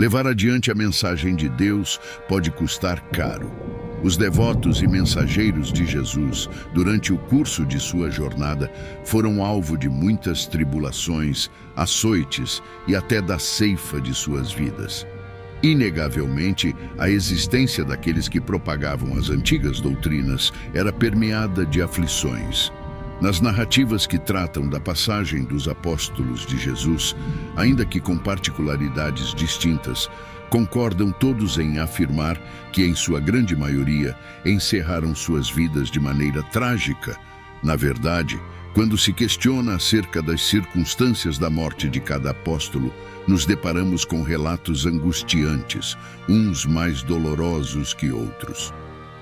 Levar adiante a mensagem de Deus pode custar caro. Os devotos e mensageiros de Jesus, durante o curso de sua jornada, foram alvo de muitas tribulações, açoites e até da ceifa de suas vidas. Inegavelmente, a existência daqueles que propagavam as antigas doutrinas era permeada de aflições. Nas narrativas que tratam da passagem dos apóstolos de Jesus, ainda que com particularidades distintas, concordam todos em afirmar que, em sua grande maioria, encerraram suas vidas de maneira trágica. Na verdade, quando se questiona acerca das circunstâncias da morte de cada apóstolo, nos deparamos com relatos angustiantes, uns mais dolorosos que outros.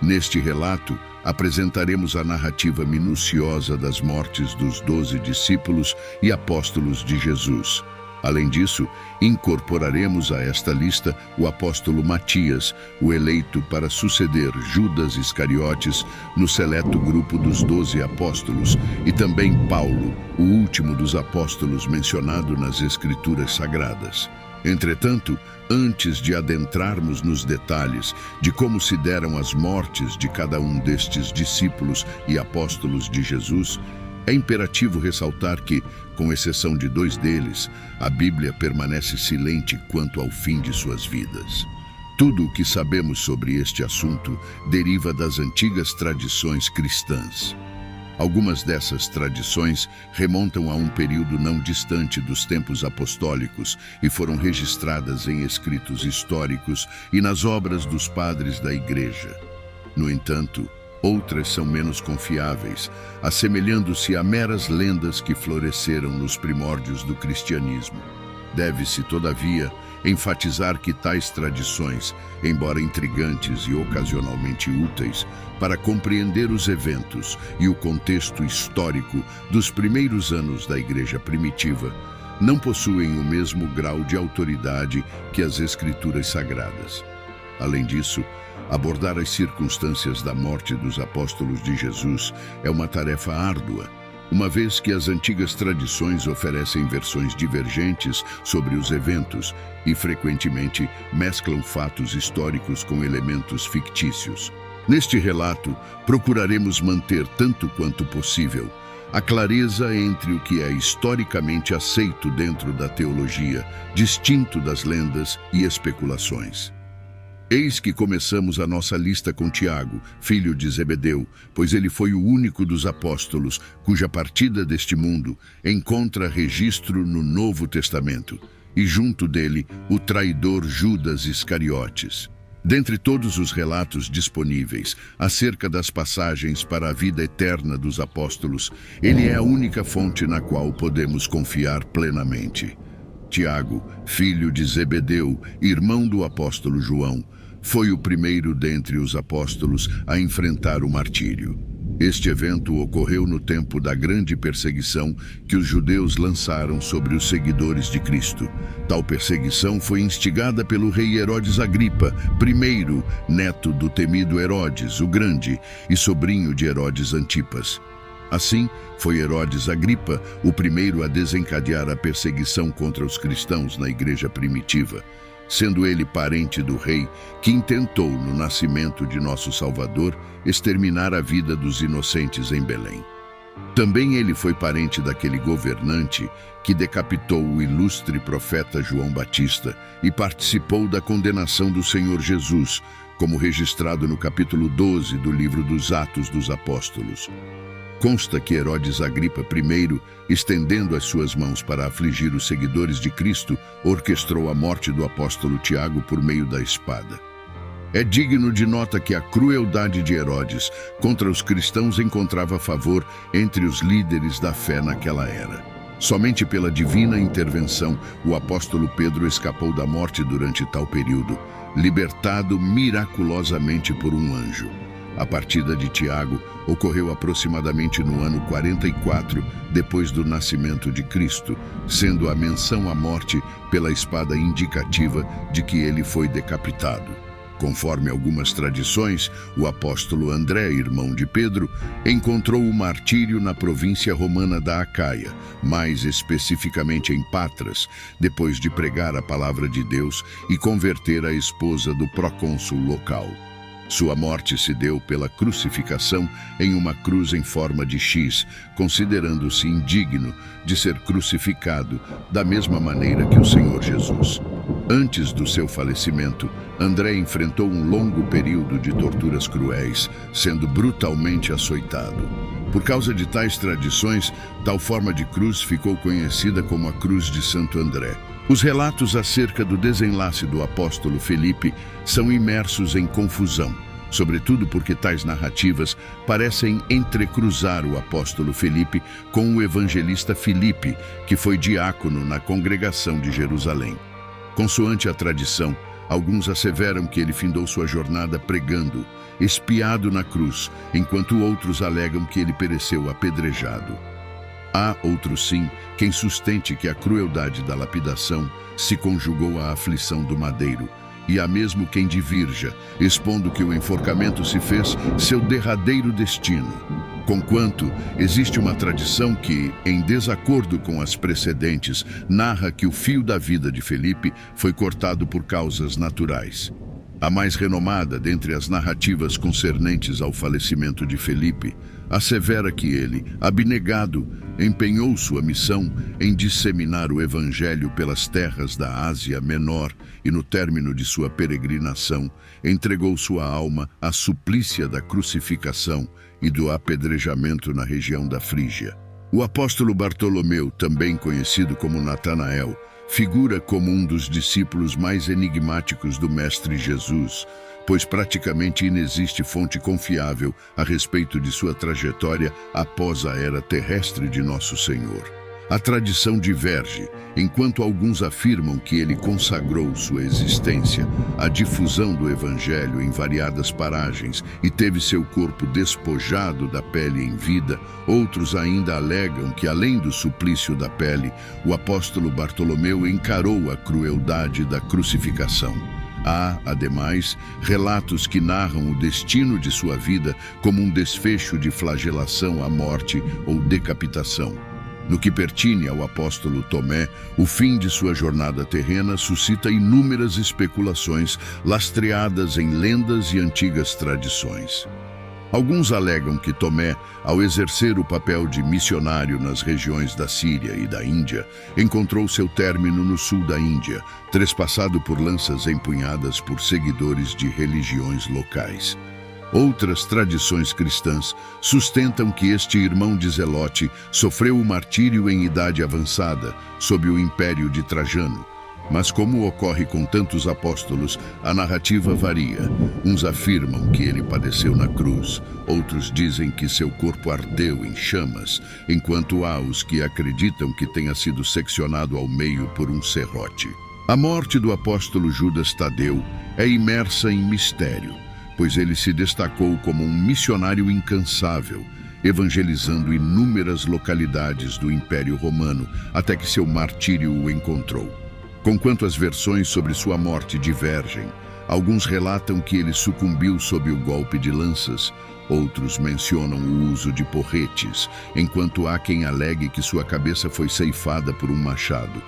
Neste relato, apresentaremos a narrativa minuciosa das mortes dos 12 discípulos e apóstolos de Jesus. Além disso, incorporaremos a esta lista o apóstolo Matias, o eleito para suceder Judas Iscariotes no seleto grupo dos 12 apóstolos, e também Paulo, o último dos apóstolos mencionado nas Escrituras Sagradas. Entretanto, antes de adentrarmos nos detalhes de como se deram as mortes de cada um destes discípulos e apóstolos de Jesus, é imperativo ressaltar que, com exceção de 2 deles, a Bíblia permanece silente quanto ao fim de suas vidas. Tudo o que sabemos sobre este assunto deriva das antigas tradições cristãs. Algumas dessas tradições remontam a um período não distante dos tempos apostólicos e foram registradas em escritos históricos e nas obras dos padres da Igreja. No entanto, outras são menos confiáveis, assemelhando-se a meras lendas que floresceram nos primórdios do cristianismo. Deve-se, todavia, enfatizar que tais tradições, embora intrigantes e ocasionalmente úteis, para compreender os eventos e o contexto histórico dos primeiros anos da Igreja primitiva, não possuem o mesmo grau de autoridade que as Escrituras Sagradas. Além disso, abordar as circunstâncias da morte dos apóstolos de Jesus é uma tarefa árdua, uma vez que as antigas tradições oferecem versões divergentes sobre os eventos e, frequentemente, mesclam fatos históricos com elementos fictícios. Neste relato, procuraremos manter, tanto quanto possível, a clareza entre o que é historicamente aceito dentro da teologia, distinto das lendas e especulações. Eis que começamos a nossa lista com Tiago, filho de Zebedeu, pois ele foi o único dos apóstolos cuja partida deste mundo encontra registro no Novo Testamento, e junto dele o traidor Judas Iscariotes. Dentre todos os relatos disponíveis acerca das passagens para a vida eterna dos apóstolos, ele é a única fonte na qual podemos confiar plenamente. Tiago, filho de Zebedeu, irmão do apóstolo João, foi o primeiro dentre os apóstolos a enfrentar o martírio. Este evento ocorreu no tempo da grande perseguição que os judeus lançaram sobre os seguidores de Cristo. Tal perseguição foi instigada pelo rei Herodes Agripa, primeiro neto do temido Herodes, o Grande, e sobrinho de Herodes Antipas. Assim, foi Herodes Agripa o primeiro a desencadear a perseguição contra os cristãos na igreja primitiva, sendo ele parente do rei que intentou, no nascimento de nosso Salvador, exterminar a vida dos inocentes em Belém. Também ele foi parente daquele governante que decapitou o ilustre profeta João Batista e participou da condenação do Senhor Jesus, como registrado no capítulo 12 do livro dos Atos dos Apóstolos. Consta que Herodes Agripa I, estendendo as suas mãos para afligir os seguidores de Cristo, orquestrou a morte do apóstolo Tiago por meio da espada. É digno de nota que a crueldade de Herodes contra os cristãos encontrava favor entre os líderes da fé naquela era. Somente pela divina intervenção, o apóstolo Pedro escapou da morte durante tal período, libertado miraculosamente por um anjo. A partida de Tiago ocorreu aproximadamente no ano 44, depois do nascimento de Cristo, sendo a menção à morte pela espada indicativa de que ele foi decapitado. Conforme algumas tradições, o apóstolo André, irmão de Pedro, encontrou o martírio na província romana da Acaia, mais especificamente em Patras, depois de pregar a palavra de Deus e converter a esposa do procônsul local. Sua morte se deu pela crucificação em uma cruz em forma de X, considerando-se indigno de ser crucificado da mesma maneira que o Senhor Jesus. Antes do seu falecimento, André enfrentou um longo período de torturas cruéis, sendo brutalmente açoitado. Por causa de tais tradições, tal forma de cruz ficou conhecida como a Cruz de Santo André. Os relatos acerca do desenlace do apóstolo Felipe são imersos em confusão, sobretudo porque tais narrativas parecem entrecruzar o apóstolo Felipe com o evangelista Filipe, que foi diácono na congregação de Jerusalém. Consoante a tradição, alguns asseveram que ele findou sua jornada pregando, espiado na cruz, enquanto outros alegam que ele pereceu apedrejado. Há, outros sim, quem sustente que a crueldade da lapidação se conjugou à aflição do madeiro, e há mesmo quem divirja, expondo que o enforcamento se fez seu derradeiro destino. Conquanto, existe uma tradição que, em desacordo com as precedentes, narra que o fio da vida de Felipe foi cortado por causas naturais. A mais renomada dentre as narrativas concernentes ao falecimento de Felipe assevera que ele, abnegado, empenhou sua missão em disseminar o evangelho pelas terras da Ásia Menor e, no término de sua peregrinação, entregou sua alma à suplícia da crucificação e do apedrejamento na região da Frígia. O apóstolo Bartolomeu, também conhecido como Natanael, figura como um dos discípulos mais enigmáticos do Mestre Jesus, pois praticamente inexiste fonte confiável a respeito de sua trajetória após a era terrestre de Nosso Senhor. A tradição diverge, enquanto alguns afirmam que ele consagrou sua existência à difusão do Evangelho em variadas paragens e teve seu corpo despojado da pele em vida, outros ainda alegam que, além do suplício da pele, o apóstolo Bartolomeu encarou a crueldade da crucificação. Há, ademais, relatos que narram o destino de sua vida como um desfecho de flagelação à morte ou decapitação. No que pertine ao apóstolo Tomé, o fim de sua jornada terrena suscita inúmeras especulações lastreadas em lendas e antigas tradições. Alguns alegam que Tomé, ao exercer o papel de missionário nas regiões da Síria e da Índia, encontrou seu término no sul da Índia, trespassado por lanças empunhadas por seguidores de religiões locais. Outras tradições cristãs sustentam que este irmão de Zelote sofreu o martírio em idade avançada, sob o império de Trajano. Mas, como ocorre com tantos apóstolos, a narrativa varia. Uns afirmam que ele padeceu na cruz, outros dizem que seu corpo ardeu em chamas, enquanto há os que acreditam que tenha sido seccionado ao meio por um serrote. A morte do apóstolo Judas Tadeu é imersa em mistério, pois ele se destacou como um missionário incansável, evangelizando inúmeras localidades do Império Romano, até que seu martírio o encontrou. Conquanto as versões sobre sua morte divergem, alguns relatam que ele sucumbiu sob o golpe de lanças, outros mencionam o uso de porretes, enquanto há quem alegue que sua cabeça foi ceifada por um machado.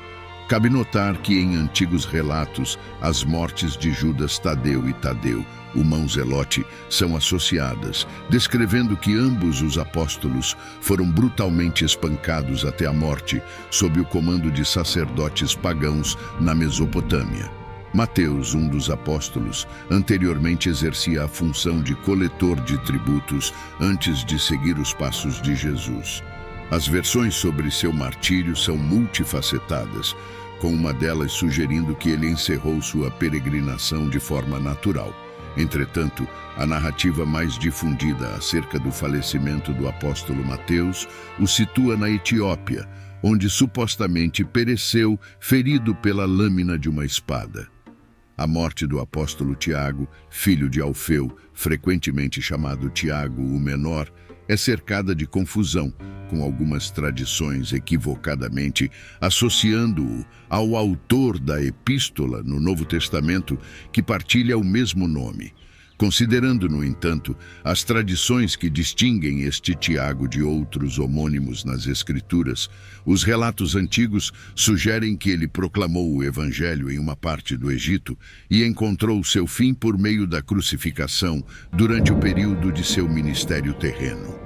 Cabe notar que em antigos relatos, as mortes de Judas Tadeu e Tadeu, o mão Zelote, são associadas, descrevendo que ambos os apóstolos foram brutalmente espancados até a morte, sob o comando de sacerdotes pagãos na Mesopotâmia. Mateus, um dos apóstolos, anteriormente exercia a função de coletor de tributos antes de seguir os passos de Jesus. As versões sobre seu martírio são multifacetadas, com uma delas sugerindo que ele encerrou sua peregrinação de forma natural. Entretanto, a narrativa mais difundida acerca do falecimento do apóstolo Mateus o situa na Etiópia, onde supostamente pereceu ferido pela lâmina de uma espada. A morte do apóstolo Tiago, filho de Alfeu, frequentemente chamado Tiago o Menor, é cercada de confusão, com algumas tradições equivocadamente associando-o ao autor da epístola no Novo Testamento que partilha o mesmo nome. Considerando, no entanto, as tradições que distinguem este Tiago de outros homônimos nas Escrituras, os relatos antigos sugerem que ele proclamou o Evangelho em uma parte do Egito e encontrou seu fim por meio da crucificação durante o período de seu ministério terreno.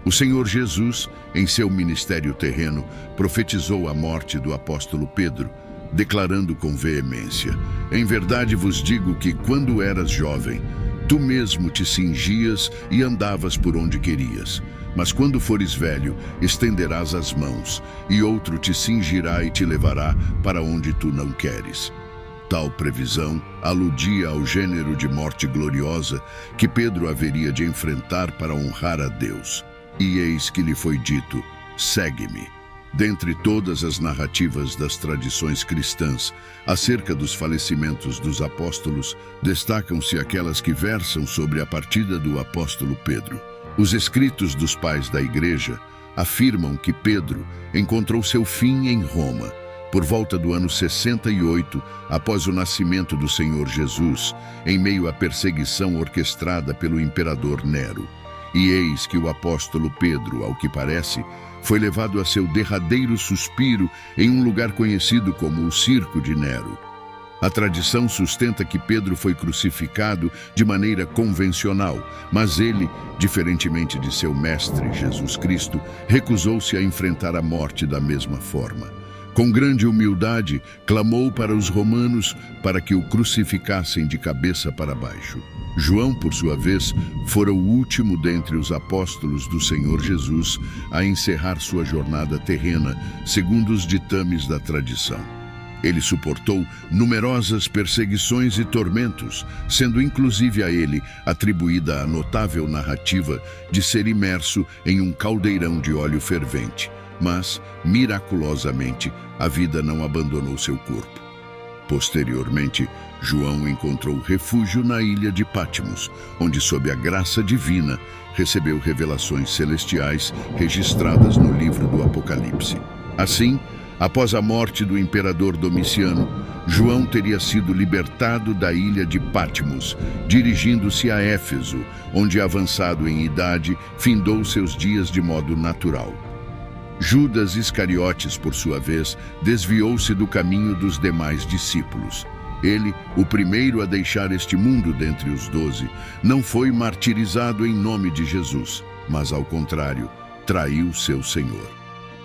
O Senhor Jesus, em seu ministério terreno, profetizou a morte do apóstolo Pedro, declarando com veemência: "Em verdade vos digo que, quando eras jovem, tu mesmo te cingias e andavas por onde querias. Mas quando fores velho, estenderás as mãos, e outro te cingirá e te levará para onde tu não queres." Tal previsão aludia ao gênero de morte gloriosa que Pedro haveria de enfrentar para honrar a Deus. E eis que lhe foi dito: "Segue-me." Dentre todas as narrativas das tradições cristãs acerca dos falecimentos dos apóstolos, destacam-se aquelas que versam sobre a partida do apóstolo Pedro. Os escritos dos pais da Igreja afirmam que Pedro encontrou seu fim em Roma, por volta do ano 68, após o nascimento do Senhor Jesus, em meio à perseguição orquestrada pelo imperador Nero. E eis que o apóstolo Pedro, ao que parece, foi levado a seu derradeiro suspiro em um lugar conhecido como o Circo de Nero. A tradição sustenta que Pedro foi crucificado de maneira convencional, mas ele, diferentemente de seu mestre Jesus Cristo, recusou-se a enfrentar a morte da mesma forma. Com grande humildade, clamou para os romanos para que o crucificassem de cabeça para baixo. João, por sua vez, fora o último dentre os apóstolos do Senhor Jesus a encerrar sua jornada terrena, segundo os ditames da tradição. Ele suportou numerosas perseguições e tormentos, sendo inclusive a ele atribuída a notável narrativa de ser imerso em um caldeirão de óleo fervente. Mas, miraculosamente, a vida não abandonou seu corpo. Posteriormente, João encontrou refúgio na ilha de Patmos, onde, sob a graça divina, recebeu revelações celestiais registradas no livro do Apocalipse. Assim, após a morte do imperador Domiciano, João teria sido libertado da ilha de Patmos, dirigindo-se a Éfeso, onde, avançado em idade, findou seus dias de modo natural. Judas Iscariotes, por sua vez, desviou-se do caminho dos demais discípulos. Ele, o primeiro a deixar este mundo dentre os 12, não foi martirizado em nome de Jesus, mas, ao contrário, traiu seu Senhor.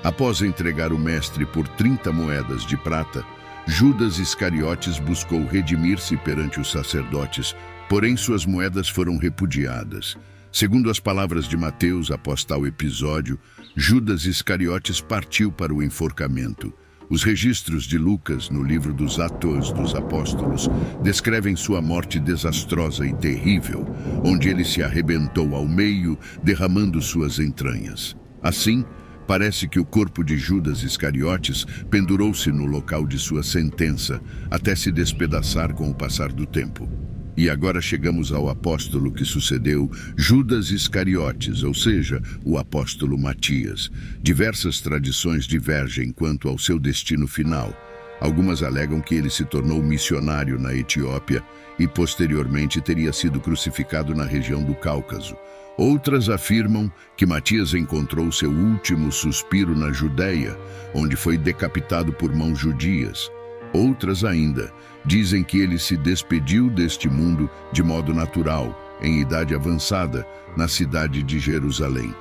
Após entregar o Mestre por 30 moedas de prata, Judas Iscariotes buscou redimir-se perante os sacerdotes, porém suas moedas foram repudiadas. Segundo as palavras de Mateus, após tal episódio, Judas Iscariotes partiu para o enforcamento. Os registros de Lucas, no livro dos Atos dos Apóstolos, descrevem sua morte desastrosa e terrível, onde ele se arrebentou ao meio, derramando suas entranhas. Assim, parece que o corpo de Judas Iscariotes pendurou-se no local de sua sentença, até se despedaçar com o passar do tempo. E agora chegamos ao apóstolo que sucedeu Judas Iscariotes, ou seja, o apóstolo Matias. Diversas tradições divergem quanto ao seu destino final. Algumas alegam que ele se tornou missionário na Etiópia e posteriormente teria sido crucificado na região do Cáucaso. Outras afirmam que Matias encontrou seu último suspiro na Judéia, onde foi decapitado por mãos judias. Outras ainda dizem que ele se despediu deste mundo de modo natural, em idade avançada, na cidade de Jerusalém.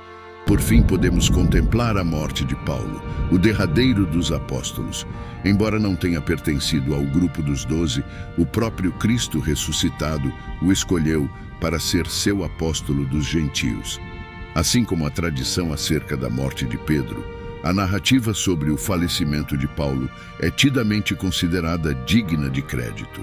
Por fim, podemos contemplar a morte de Paulo, o derradeiro dos apóstolos. Embora não tenha pertencido ao grupo dos 12, o próprio Cristo ressuscitado o escolheu para ser seu apóstolo dos gentios. Assim como a tradição acerca da morte de Pedro, a narrativa sobre o falecimento de Paulo é tidamente considerada digna de crédito.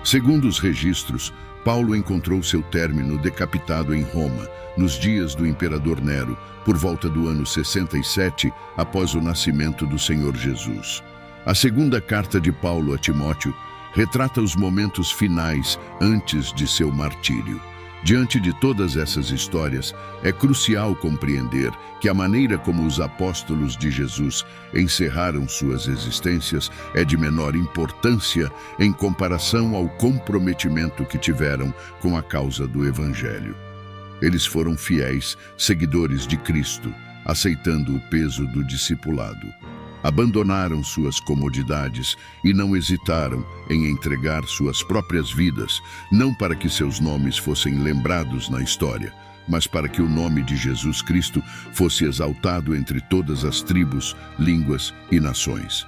Segundo os registros, Paulo encontrou seu término decapitado em Roma, nos dias do imperador Nero, por volta do ano 67, após o nascimento do Senhor Jesus. A segunda carta de Paulo a Timóteo retrata os momentos finais antes de seu martírio. Diante de todas essas histórias, é crucial compreender que a maneira como os apóstolos de Jesus encerraram suas existências é de menor importância em comparação ao comprometimento que tiveram com a causa do Evangelho. Eles foram fiéis, seguidores de Cristo, aceitando o peso do discipulado. Abandonaram suas comodidades e não hesitaram em entregar suas próprias vidas, não para que seus nomes fossem lembrados na história, mas para que o nome de Jesus Cristo fosse exaltado entre todas as tribos, línguas e nações.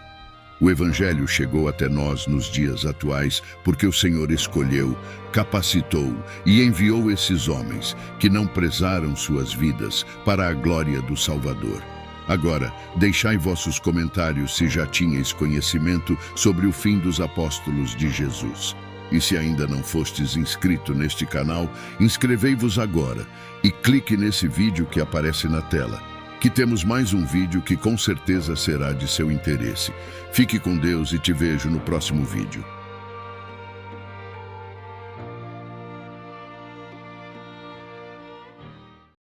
O Evangelho chegou até nós nos dias atuais porque o Senhor escolheu, capacitou e enviou esses homens que não prezaram suas vidas para a glória do Salvador. Agora, deixai vossos comentários se já tinhais conhecimento sobre o fim dos apóstolos de Jesus. E se ainda não fostes inscrito neste canal, inscrevei-vos agora e clique nesse vídeo que aparece na tela, que temos mais um vídeo que com certeza será de seu interesse. Fique com Deus e te vejo no próximo vídeo.